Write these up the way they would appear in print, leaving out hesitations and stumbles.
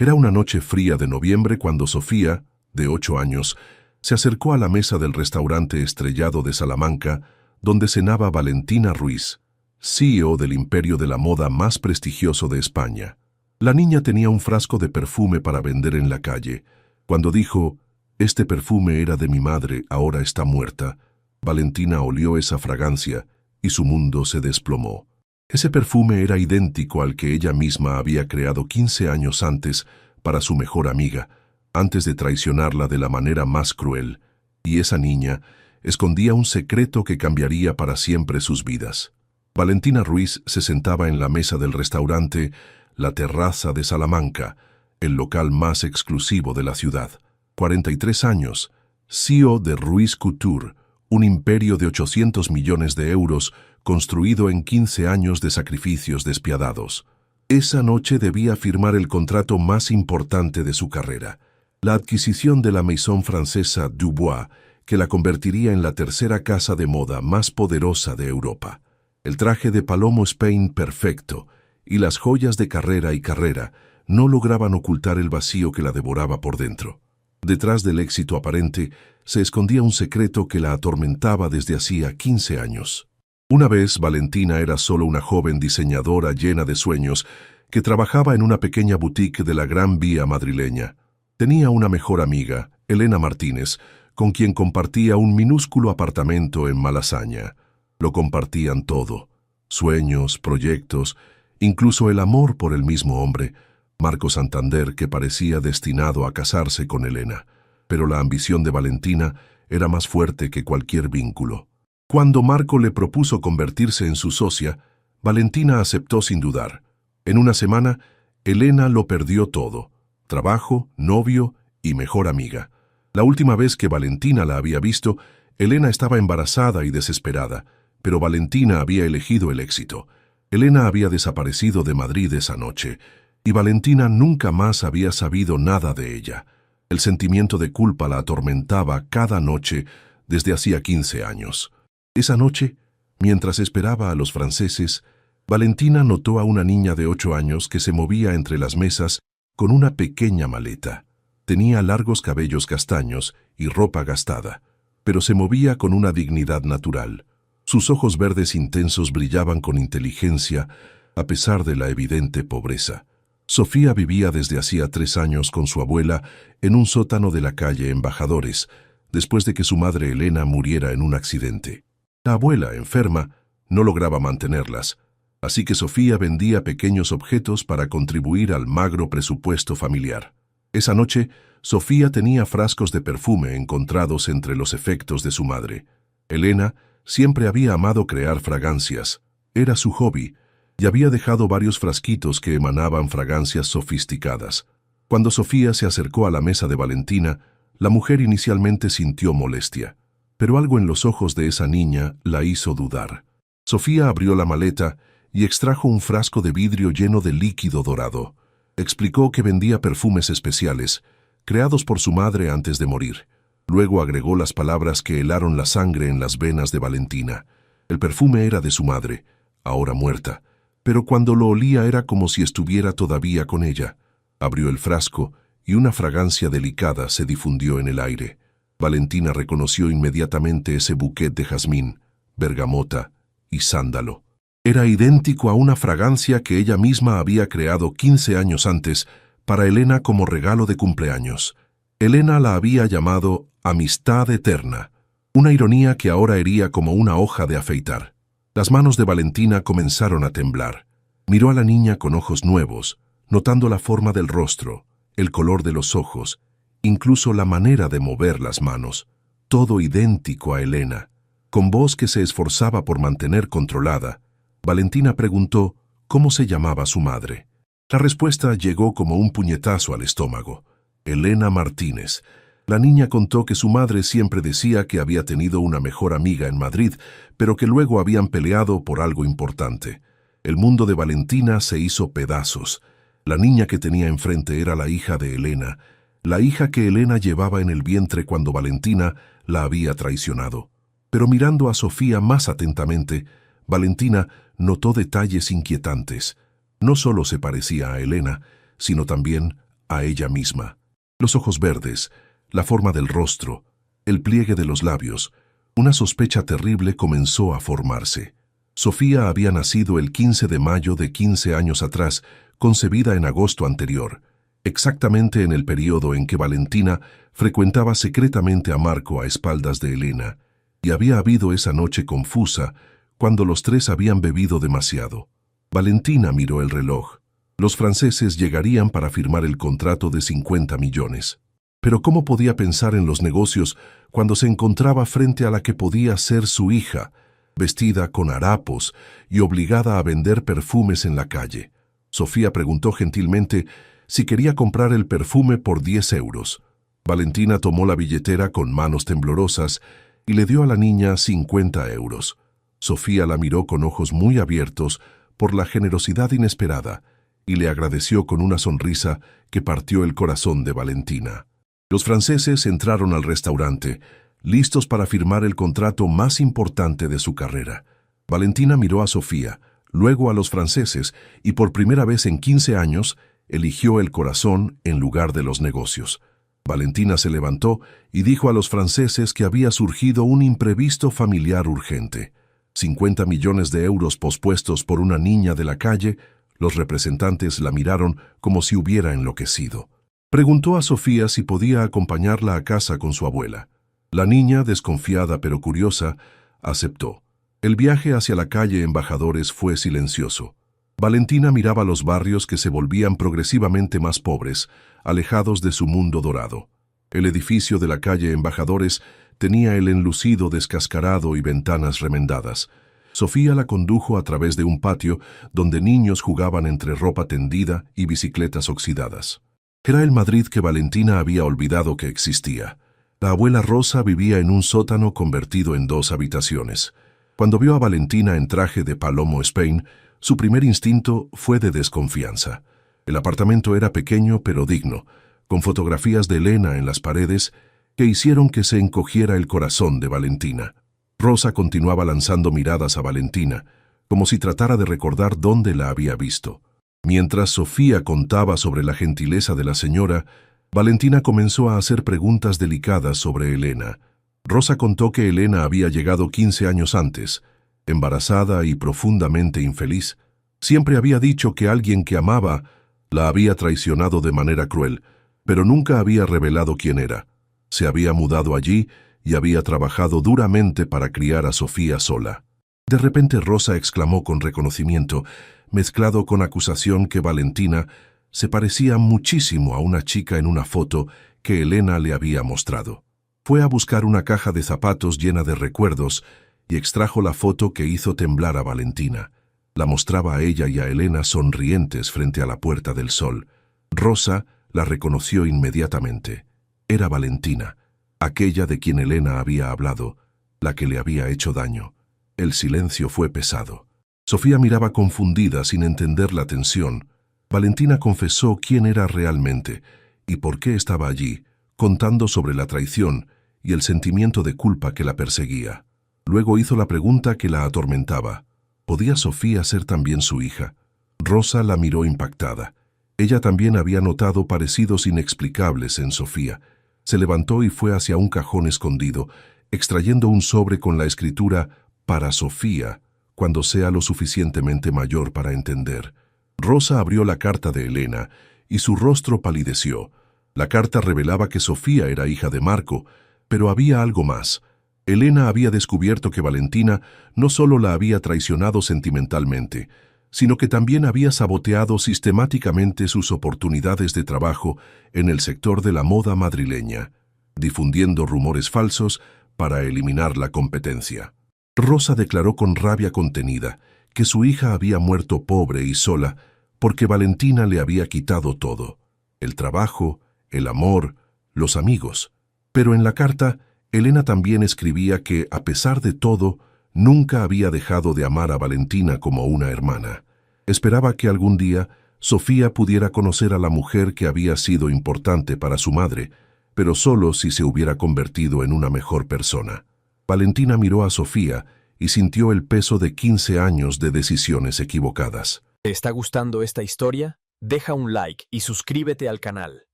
Era una noche fría de noviembre cuando Sofía, de 8 años, se acercó a la mesa del restaurante estrellado de Salamanca, donde cenaba Valentina Ruiz, CEO del imperio de la moda más prestigioso de España. La niña tenía un frasco de perfume para vender en la calle. Cuando dijo, «Este perfume era de mi madre, ahora está muerta», Valentina olió esa fragancia y su mundo se desplomó. Ese perfume era idéntico al que ella misma había creado 15 años antes para su mejor amiga, antes de traicionarla de la manera más cruel, y esa niña escondía un secreto que cambiaría para siempre sus vidas. Valentina Ruiz se sentaba en la mesa del restaurante La Terraza de Salamanca, el local más exclusivo de la ciudad. 43 años, CEO de Ruiz Couture, un imperio de 800 millones de euros construido en 15 años de sacrificios despiadados. Esa noche debía firmar el contrato más importante de su carrera, la adquisición de la maison francesa Dubois, que la convertiría en la tercera casa de moda más poderosa de Europa. El traje de Palomo Spain perfecto y las joyas de Carrera y Carrera no lograban ocultar el vacío que la devoraba por dentro. Detrás del éxito aparente se escondía un secreto que la atormentaba desde hacía 15 años. Una vez Valentina era solo una joven diseñadora llena de sueños que trabajaba en una pequeña boutique de la Gran Vía madrileña. Tenía una mejor amiga, Elena Martínez, con quien compartía un minúsculo apartamento en Malasaña. Lo compartían todo: sueños, proyectos, incluso el amor por el mismo hombre, Marco Santander, que parecía destinado a casarse con Elena. Pero la ambición de Valentina era más fuerte que cualquier vínculo. Cuando Marco le propuso convertirse en su socia, Valentina aceptó sin dudar. En una semana, Elena lo perdió todo: trabajo, novio y mejor amiga. La última vez que Valentina la había visto, Elena estaba embarazada y desesperada, pero Valentina había elegido el éxito. Elena había desaparecido de Madrid esa noche, y Valentina nunca más había sabido nada de ella. El sentimiento de culpa la atormentaba cada noche desde hacía 15 años. Esa noche, mientras esperaba a los franceses, Valentina notó a una niña de 8 años que se movía entre las mesas con una pequeña maleta. Tenía largos cabellos castaños y ropa gastada, pero se movía con una dignidad natural. Sus ojos verdes intensos brillaban con inteligencia a pesar de la evidente pobreza. Sofía vivía desde hacía 3 años con su abuela en un sótano de la calle Embajadores, después de que su madre Elena muriera en un accidente. La abuela, enferma, no lograba mantenerlas, así que Sofía vendía pequeños objetos para contribuir al magro presupuesto familiar. Esa noche, Sofía tenía frascos de perfume encontrados entre los efectos de su madre. Elena siempre había amado crear fragancias. Era su hobby, y había dejado varios frasquitos que emanaban fragancias sofisticadas. Cuando Sofía se acercó a la mesa de Valentina, la mujer inicialmente sintió molestia, pero algo en los ojos de esa niña la hizo dudar. Sofía abrió la maleta y extrajo un frasco de vidrio lleno de líquido dorado. Explicó que vendía perfumes especiales, creados por su madre antes de morir. Luego agregó las palabras que helaron la sangre en las venas de Valentina. El perfume era de su madre, ahora muerta, pero cuando lo olía era como si estuviera todavía con ella. Abrió el frasco y una fragancia delicada se difundió en el aire. Valentina reconoció inmediatamente ese bouquet de jazmín, bergamota y sándalo. Era idéntico a una fragancia que ella misma había creado 15 años antes para Elena como regalo de cumpleaños. Elena la había llamado Amistad Eterna, una ironía que ahora hería como una hoja de afeitar. Las manos de Valentina comenzaron a temblar. Miró a la niña con ojos nuevos, notando la forma del rostro, el color de los ojos, incluso la manera de mover las manos, todo idéntico a Elena. Con voz que se esforzaba por mantener controlada, Valentina preguntó cómo se llamaba su madre. La respuesta llegó como un puñetazo al estómago: Elena Martínez. La niña contó que su madre siempre decía que había tenido una mejor amiga en Madrid, pero que luego habían peleado por algo importante. El mundo de Valentina se hizo pedazos. La niña que tenía enfrente era la hija de Elena, la hija que Elena llevaba en el vientre cuando Valentina la había traicionado. Pero mirando a Sofía más atentamente, Valentina notó detalles inquietantes. No solo se parecía a Elena, sino también a ella misma. Los ojos verdes, la forma del rostro, el pliegue de los labios. Una sospecha terrible comenzó a formarse. Sofía había nacido el 15 de mayo de 15 años atrás, concebida en agosto anterior, exactamente en el período en que Valentina frecuentaba secretamente a Marco a espaldas de Elena, y había habido esa noche confusa cuando los tres habían bebido demasiado. Valentina miró el reloj. Los franceses llegarían para firmar el contrato de 50 millones. Pero ¿cómo podía pensar en los negocios cuando se encontraba frente a la que podía ser su hija, vestida con harapos y obligada a vender perfumes en la calle? Sofía preguntó gentilmente si quería comprar el perfume por 10 euros. Valentina tomó la billetera con manos temblorosas y le dio a la niña 50 euros. Sofía la miró con ojos muy abiertos por la generosidad inesperada y le agradeció con una sonrisa que partió el corazón de Valentina. Los franceses entraron al restaurante, listos para firmar el contrato más importante de su carrera. Valentina miró a Sofía, luego a los franceses, y por primera vez en 15 años, eligió el corazón en lugar de los negocios. Valentina se levantó y dijo a los franceses que había surgido un imprevisto familiar urgente. 50 millones de euros pospuestos por una niña de la calle. Los representantes la miraron como si hubiera enloquecido. Preguntó a Sofía si podía acompañarla a casa con su abuela. La niña, desconfiada pero curiosa, aceptó. El viaje hacia la calle Embajadores fue silencioso. Valentina miraba los barrios que se volvían progresivamente más pobres, alejados de su mundo dorado. El edificio de la calle Embajadores tenía el enlucido descascarado y ventanas remendadas. Sofía la condujo a través de un patio donde niños jugaban entre ropa tendida y bicicletas oxidadas. Era el Madrid que Valentina había olvidado que existía. La abuela Rosa vivía en un sótano convertido en 2 habitaciones. Cuando vio a Valentina en traje de Palomo Spain, su primer instinto fue de desconfianza. El apartamento era pequeño pero digno, con fotografías de Elena en las paredes que hicieron que se encogiera el corazón de Valentina. Rosa continuaba lanzando miradas a Valentina, como si tratara de recordar dónde la había visto. Mientras Sofía contaba sobre la gentileza de la señora, Valentina comenzó a hacer preguntas delicadas sobre Elena. Rosa contó que Elena había llegado 15 años antes, embarazada y profundamente infeliz. Siempre había dicho que alguien que amaba la había traicionado de manera cruel, pero nunca había revelado quién era. Se había mudado allí y había trabajado duramente para criar a Sofía sola. De repente Rosa exclamó con reconocimiento, mezclado con acusación, que Valentina se parecía muchísimo a una chica en una foto que Elena le había mostrado. Fue a buscar una caja de zapatos llena de recuerdos y extrajo la foto que hizo temblar a Valentina. La mostraba a ella y a Elena sonrientes frente a la Puerta del Sol. Rosa la reconoció inmediatamente. Era Valentina, aquella de quien Elena había hablado, la que le había hecho daño. El silencio fue pesado. Sofía miraba confundida sin entender la tensión. Valentina confesó quién era realmente y por qué estaba allí, contando sobre la traición y el sentimiento de culpa que la perseguía. Luego hizo la pregunta que la atormentaba. ¿Podía Sofía ser también su hija? Rosa la miró impactada. Ella también había notado parecidos inexplicables en Sofía. Se levantó y fue hacia un cajón escondido, extrayendo un sobre con la escritura «Para Sofía, cuando sea lo suficientemente mayor para entender». Rosa abrió la carta de Elena y su rostro palideció. La carta revelaba que Sofía era hija de Marco, pero había algo más. Elena había descubierto que Valentina no solo la había traicionado sentimentalmente, sino que también había saboteado sistemáticamente sus oportunidades de trabajo en el sector de la moda madrileña, difundiendo rumores falsos para eliminar la competencia. Rosa declaró con rabia contenida que su hija había muerto pobre y sola porque Valentina le había quitado todo: el trabajo, el amor, los amigos. Pero en la carta, Elena también escribía que, a pesar de todo, nunca había dejado de amar a Valentina como una hermana. Esperaba que algún día Sofía pudiera conocer a la mujer que había sido importante para su madre, pero solo si se hubiera convertido en una mejor persona. Valentina miró a Sofía y sintió el peso de 15 años de decisiones equivocadas. ¿Te está gustando esta historia? Deja un like y suscríbete al canal.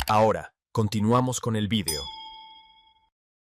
Ahora, continuamos con el vídeo.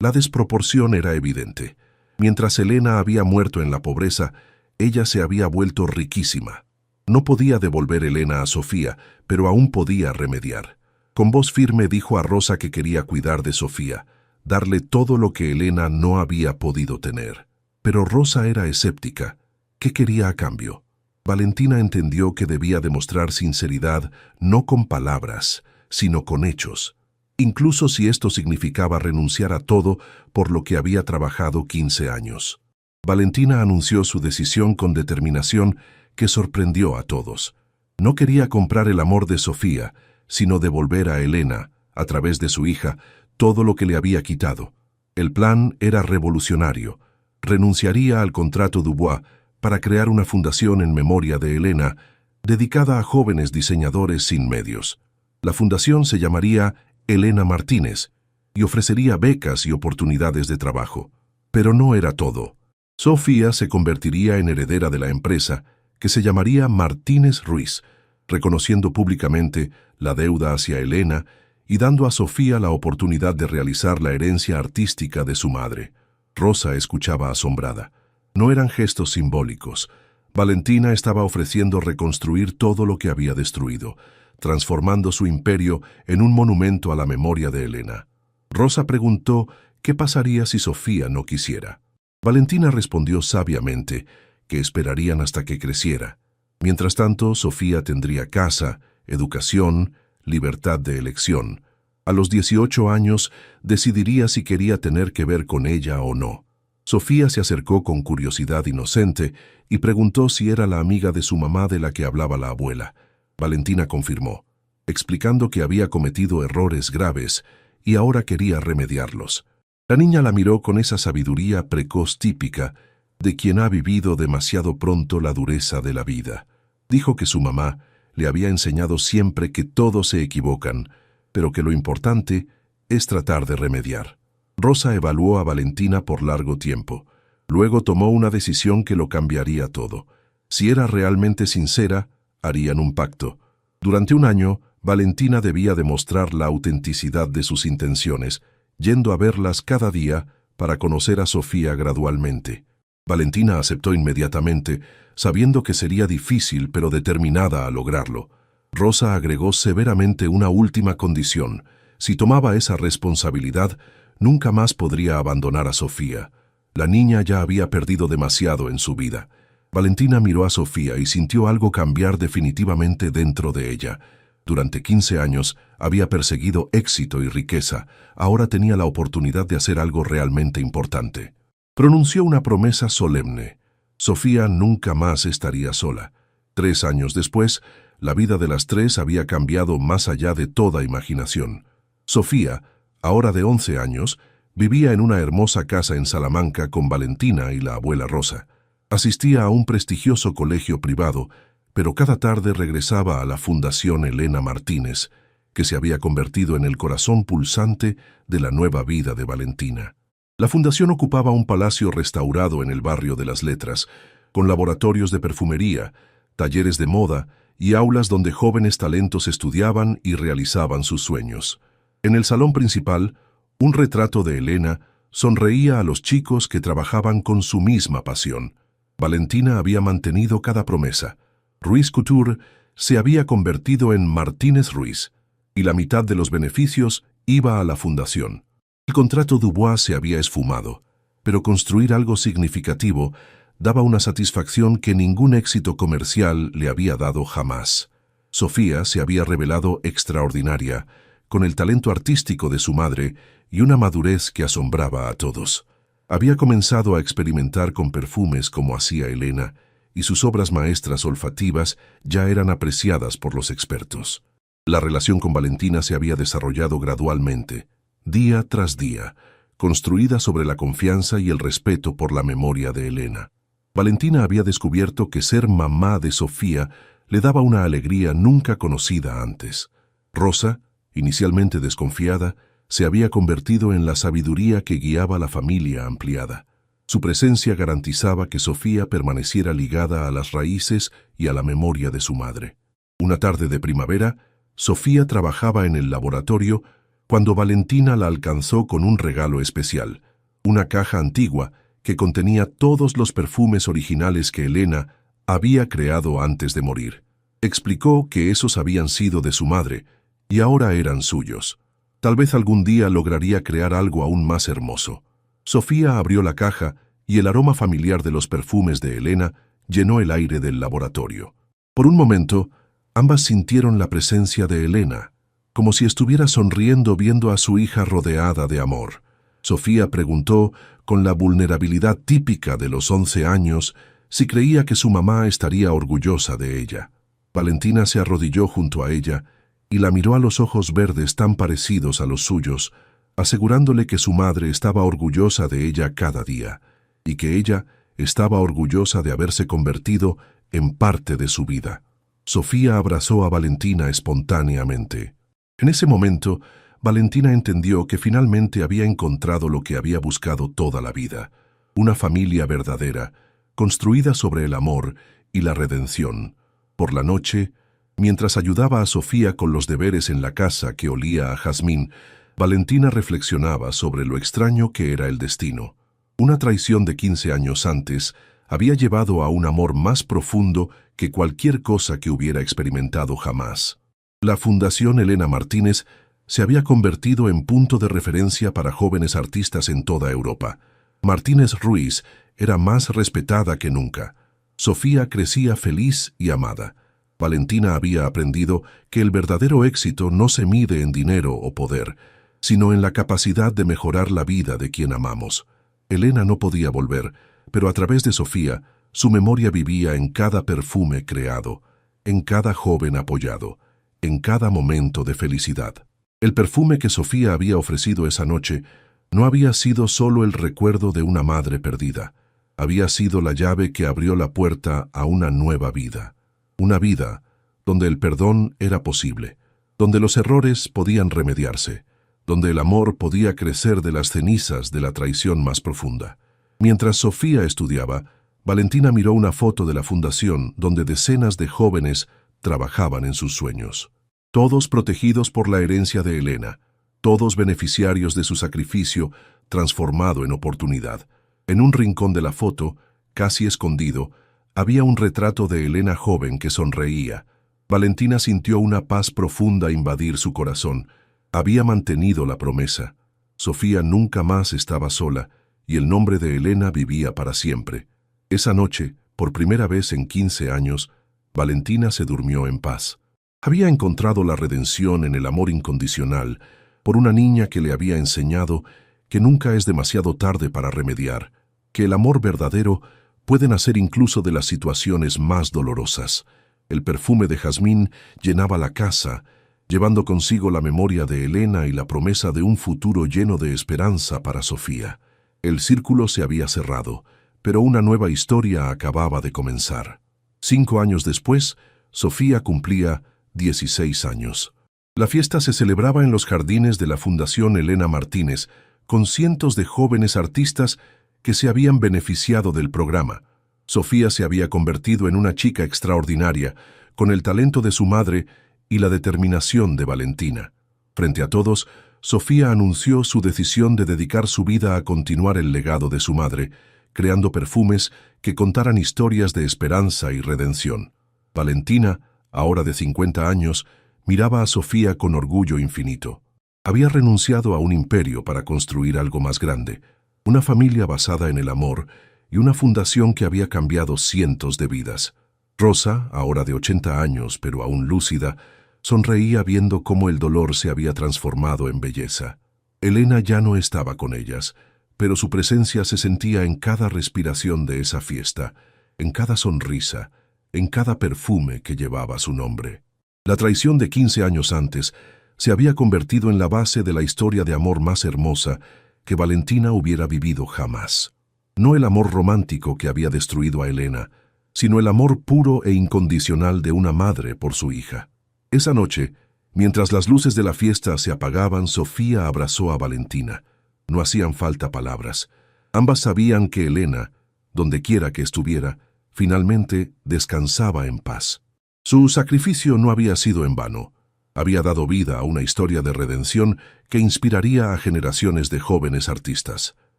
La desproporción era evidente. Mientras Elena había muerto en la pobreza, ella se había vuelto riquísima. No podía devolver Elena a Sofía, pero aún podía remediar. Con voz firme dijo a Rosa que quería cuidar de Sofía, darle todo lo que Elena no había podido tener. Pero Rosa era escéptica. ¿Qué quería a cambio? Valentina entendió que debía demostrar sinceridad no con palabras, sino con hechos, incluso si esto significaba renunciar a todo por lo que había trabajado 15 años. Valentina anunció su decisión con determinación que sorprendió a todos. No quería comprar el amor de Sofía, sino devolver a Elena, a través de su hija, todo lo que le había quitado. El plan era revolucionario. Renunciaría al contrato Dubois para crear una fundación en memoria de Elena, dedicada a jóvenes diseñadores sin medios. La fundación se llamaría Elena Martínez y ofrecería becas y oportunidades de trabajo. Pero no era todo. Sofía se convertiría en heredera de la empresa, que se llamaría Martínez Ruiz, reconociendo públicamente la deuda hacia Elena y dando a Sofía la oportunidad de realizar la herencia artística de su madre. Rosa escuchaba asombrada. No eran gestos simbólicos. Valentina estaba ofreciendo reconstruir todo lo que había destruido, transformando su imperio en un monumento a la memoria de Elena. Rosa preguntó qué pasaría si Sofía no quisiera. Valentina respondió sabiamente que esperarían hasta que creciera. Mientras tanto, Sofía tendría casa, educación, libertad de elección. A los 18 años decidiría si quería tener que ver con ella o no. Sofía se acercó con curiosidad inocente y preguntó si era la amiga de su mamá de la que hablaba la abuela. Valentina confirmó, explicando que había cometido errores graves y ahora quería remediarlos. La niña la miró con esa sabiduría precoz típica de quien ha vivido demasiado pronto la dureza de la vida. Dijo que su mamá le había enseñado siempre que todos se equivocan, pero que lo importante es tratar de remediar. Rosa evaluó a Valentina por largo tiempo. Luego tomó una decisión que lo cambiaría todo. Si era realmente sincera, harían un pacto. Durante un año, Valentina debía demostrar la autenticidad de sus intenciones, yendo a verlas cada día para conocer a Sofía gradualmente. Valentina aceptó inmediatamente, sabiendo que sería difícil pero determinada a lograrlo. Rosa agregó severamente una última condición. Si tomaba esa responsabilidad, nunca más podría abandonar a Sofía. La niña ya había perdido demasiado en su vida. Valentina miró a Sofía y sintió algo cambiar definitivamente dentro de ella. Durante 15 años había perseguido éxito y riqueza. Ahora tenía la oportunidad de hacer algo realmente importante. Pronunció una promesa solemne. Sofía nunca más estaría sola. 3 años después, la vida de las tres había cambiado más allá de toda imaginación. Sofía, ahora de 11 años, vivía en una hermosa casa en Salamanca con Valentina y la abuela Rosa. Asistía a un prestigioso colegio privado, pero cada tarde regresaba a la Fundación Elena Martínez, que se había convertido en el corazón pulsante de la nueva vida de Valentina. La fundación ocupaba un palacio restaurado en el barrio de las Letras, con laboratorios de perfumería, talleres de moda y aulas donde jóvenes talentos estudiaban y realizaban sus sueños. En el salón principal, un retrato de Elena sonreía a los chicos que trabajaban con su misma pasión. Valentina había mantenido cada promesa. Ruiz Couture se había convertido en Martínez Ruiz, y la mitad de los beneficios iba a la fundación. El contrato Dubois se había esfumado, pero construir algo significativo daba una satisfacción que ningún éxito comercial le había dado jamás. Sofía se había revelado extraordinaria, con el talento artístico de su madre y una madurez que asombraba a todos. Había comenzado a experimentar con perfumes como hacía Elena, y sus obras maestras olfativas ya eran apreciadas por los expertos. La relación con Valentina se había desarrollado gradualmente, día tras día, construida sobre la confianza y el respeto por la memoria de Elena. Valentina había descubierto que ser mamá de Sofía le daba una alegría nunca conocida antes. Rosa, inicialmente desconfiada, se había convertido en la sabiduría que guiaba a la familia ampliada. Su presencia garantizaba que Sofía permaneciera ligada a las raíces y a la memoria de su madre. Una tarde de primavera, Sofía trabajaba en el laboratorio cuando Valentina la alcanzó con un regalo especial, una caja antigua que contenía todos los perfumes originales que Elena había creado antes de morir. Explicó que esos habían sido de su madre y ahora eran suyos. Tal vez algún día lograría crear algo aún más hermoso. Sofía abrió la caja y el aroma familiar de los perfumes de Elena llenó el aire del laboratorio. Por un momento, ambas sintieron la presencia de Elena, como si estuviera sonriendo viendo a su hija rodeada de amor. Sofía preguntó, con la vulnerabilidad típica de los 11 años, si creía que su mamá estaría orgullosa de ella. Valentina se arrodilló junto a ella y la miró a los ojos verdes tan parecidos a los suyos, asegurándole que su madre estaba orgullosa de ella cada día, y que ella estaba orgullosa de haberse convertido en parte de su vida. Sofía abrazó a Valentina espontáneamente. En ese momento, Valentina entendió que finalmente había encontrado lo que había buscado toda la vida, una familia verdadera, construida sobre el amor y la redención. Por la noche, mientras ayudaba a Sofía con los deberes en la casa que olía a jazmín, Valentina reflexionaba sobre lo extraño que era el destino. Una traición de 15 años antes había llevado a un amor más profundo que cualquier cosa que hubiera experimentado jamás. La Fundación Elena Martínez se había convertido en punto de referencia para jóvenes artistas en toda Europa. Martínez Ruiz era más respetada que nunca. Sofía crecía feliz y amada. Valentina había aprendido que el verdadero éxito no se mide en dinero o poder, sino en la capacidad de mejorar la vida de quien amamos. Elena no podía volver, pero a través de Sofía, su memoria vivía en cada perfume creado, en cada joven apoyado, en cada momento de felicidad. El perfume que Sofía había ofrecido esa noche no había sido solo el recuerdo de una madre perdida, había sido la llave que abrió la puerta a una nueva vida. Una vida donde el perdón era posible, donde los errores podían remediarse, donde el amor podía crecer de las cenizas de la traición más profunda. Mientras Sofía estudiaba, Valentina miró una foto de la fundación donde decenas de jóvenes trabajaban en sus sueños. Todos protegidos por la herencia de Elena, todos beneficiarios de su sacrificio transformado en oportunidad. En un rincón de la foto, casi escondido, había un retrato de Elena joven que sonreía. Valentina sintió una paz profunda invadir su corazón. Había mantenido la promesa. Sofía nunca más estaba sola, y el nombre de Elena vivía para siempre. Esa noche, por primera vez en 15 años, Valentina se durmió en paz. Había encontrado la redención en el amor incondicional por una niña que le había enseñado que nunca es demasiado tarde para remediar, que el amor verdadero puede nacer incluso de las situaciones más dolorosas. El perfume de jazmín llenaba la casa, llevando consigo la memoria de Elena y la promesa de un futuro lleno de esperanza para Sofía. El círculo se había cerrado, pero una nueva historia acababa de comenzar. 5 años después, Sofía cumplía 16 años. La fiesta se celebraba en los jardines de la Fundación Elena Martínez, con cientos de jóvenes artistas que se habían beneficiado del programa. Sofía se había convertido en una chica extraordinaria, con el talento de su madre y la determinación de Valentina. Frente a todos, Sofía anunció su decisión de dedicar su vida a continuar el legado de su madre, creando perfumes que contaran historias de esperanza y redención. Valentina, ahora de 50 años, miraba a Sofía con orgullo infinito. Había renunciado a un imperio para construir algo más grande, una familia basada en el amor y una fundación que había cambiado cientos de vidas. Rosa, ahora de 80 años pero aún lúcida, sonreía viendo cómo el dolor se había transformado en belleza. Elena ya no estaba con ellas, pero su presencia se sentía en cada respiración de esa fiesta, en cada sonrisa, en cada perfume que llevaba su nombre. La traición de 15 años antes se había convertido en la base de la historia de amor más hermosa que Valentina hubiera vivido jamás. No el amor romántico que había destruido a Elena, sino el amor puro e incondicional de una madre por su hija. Esa noche, mientras las luces de la fiesta se apagaban, Sofía abrazó a Valentina. No hacían falta palabras. Ambas sabían que Elena, donde quiera que estuviera, finalmente descansaba en paz. Su sacrificio no había sido en vano. Había dado vida a una historia de redención que inspiraría a generaciones de jóvenes artistas.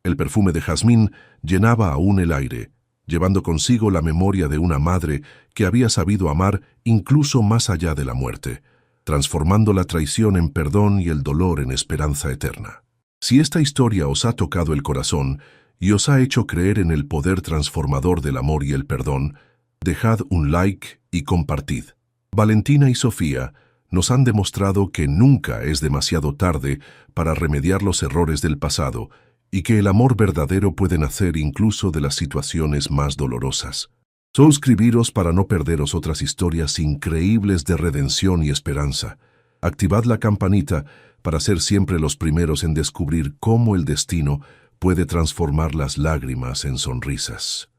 El perfume de jazmín llenaba aún el aire, llevando consigo la memoria de una madre que había sabido amar incluso más allá de la muerte, transformando la traición en perdón y el dolor en esperanza eterna. Si esta historia os ha tocado el corazón y os ha hecho creer en el poder transformador del amor y el perdón, dejad un like y compartid. Valentina y Sofía nos han demostrado que nunca es demasiado tarde para remediar los errores del pasado y que el amor verdadero puede nacer incluso de las situaciones más dolorosas. Suscribiros para no perderos otras historias increíbles de redención y esperanza. Activad la campanita para ser siempre los primeros en descubrir cómo el destino puede transformar las lágrimas en sonrisas.